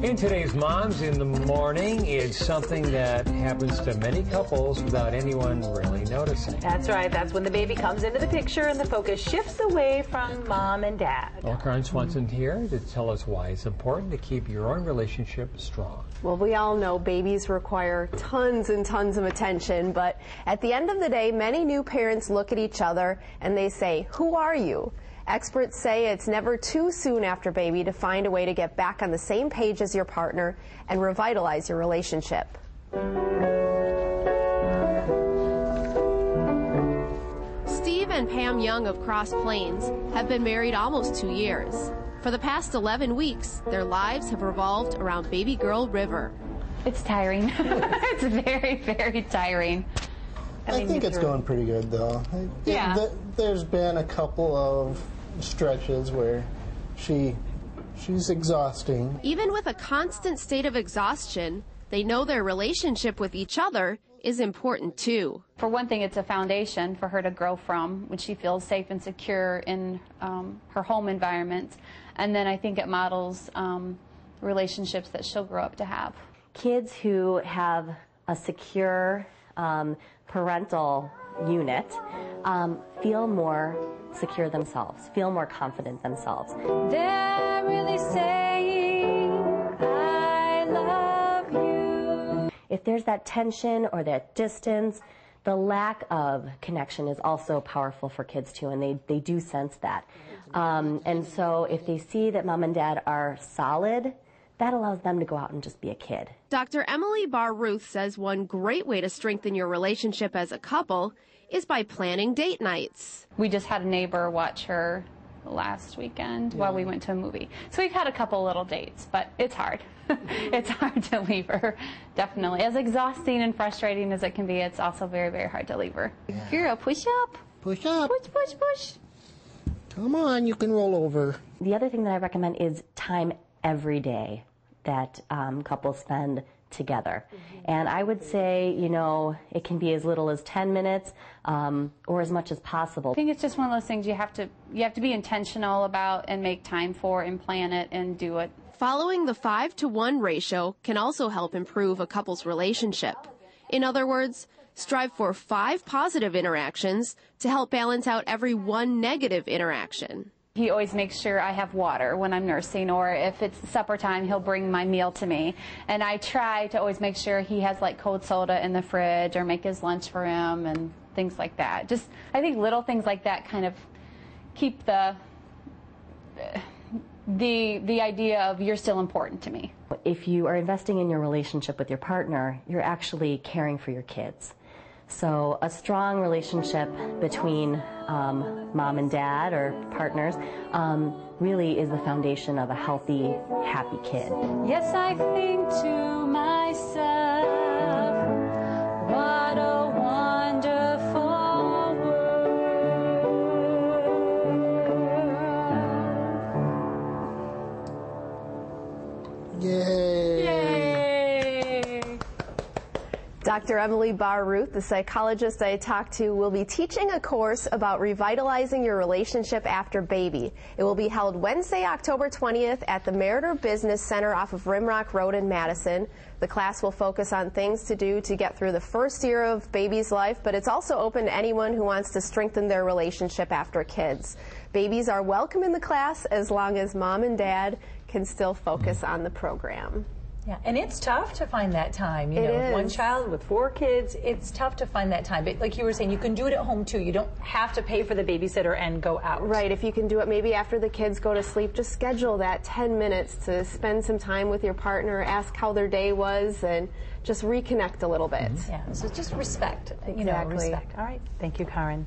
In today's Moms in the Morning, it's something that happens to many couples without anyone really noticing. That's right. That's when the baby comes into the picture and the focus shifts away from mom and dad. Well, Karin Swanson here to tell us why it's important to keep your own relationship strong. Well, we all know babies require tons and tons of attention, but at the end of the day, many new parents look at each other and they say, "Who are you?" Experts say it's never too soon after baby to find a way to get back on the same page as your partner and revitalize your relationship. Steve and Pam Young of Cross Plains have been married almost 2 years. For the past 11 weeks, their lives have revolved around baby girl River. It's tiring. It's very, very tiring. I think it's going pretty good, though. Yeah. There's been a couple of stretches where she's exhausting. Even with a constant state of exhaustion, they know their relationship with each other is important too. For one thing, it's a foundation for her to grow from when she feels safe and secure in her home environment. And then I think it models relationships that she'll grow up to have. Kids who have a secure parental unit feel more secure themselves, feel more confident themselves. They're really saying, I love you. If there's that tension or that distance, the lack of connection is also powerful for kids too, and they do sense that. And so if they see that mom and dad are solid, that allows them to go out and just be a kid. Dr. Emily Barr-Ruth says one great way to strengthen your relationship as a couple is by planning date nights. We just had a neighbor watch her last weekend while we went to a movie. So we've had a couple little dates, but it's hard. It's hard to leave her, definitely. As exhausting and frustrating as it can be, it's also very, very hard to leave her. Girl, push up. Push up. Push, push, push. Come on, you can roll over. The other thing that I recommend is time every day that couples spend together. And I would say, you know, it can be as little as 10 minutes or as much as possible. I think it's just one of those things you have to be intentional about and make time for and plan it and do it. Following the 5-to-1 ratio can also help improve a couple's relationship. In other words, strive for 5 positive interactions to help balance out every 1 negative interaction. He always makes sure I have water when I'm nursing, or if it's supper time, he'll bring my meal to me. And I try to always make sure he has like cold soda in the fridge or make his lunch for him and things like that. Just, I think little things like that kind of keep the idea of you're still important to me. If you are investing in your relationship with your partner, you're actually caring for your kids. So a strong relationship between mom and dad or partners really is the foundation of a healthy, happy kid. Yes, I think to myself, what a wonderful world. Yay! Dr. Emily Barr-Ruth, the psychologist I talked to, will be teaching a course about revitalizing your relationship after baby. It will be held Wednesday, October 20th at the Meriter Business Center off of Rimrock Road in Madison. The class will focus on things to do to get through the first year of baby's life, but it's also open to anyone who wants to strengthen their relationship after kids. Babies are welcome in the class as long as mom and dad can still focus on the program. Yeah, and it's tough to find that time. You know, with one child, with 4 kids, it's tough to find that time. But like you were saying, you can do it at home too. You don't have to pay for the babysitter and go out. Right, if you can do it maybe after the kids go to sleep, just schedule that 10 minutes to spend some time with your partner, ask how their day was, and just reconnect a little bit. Yeah, so just respect, you know, respect. All right, thank you, Karin.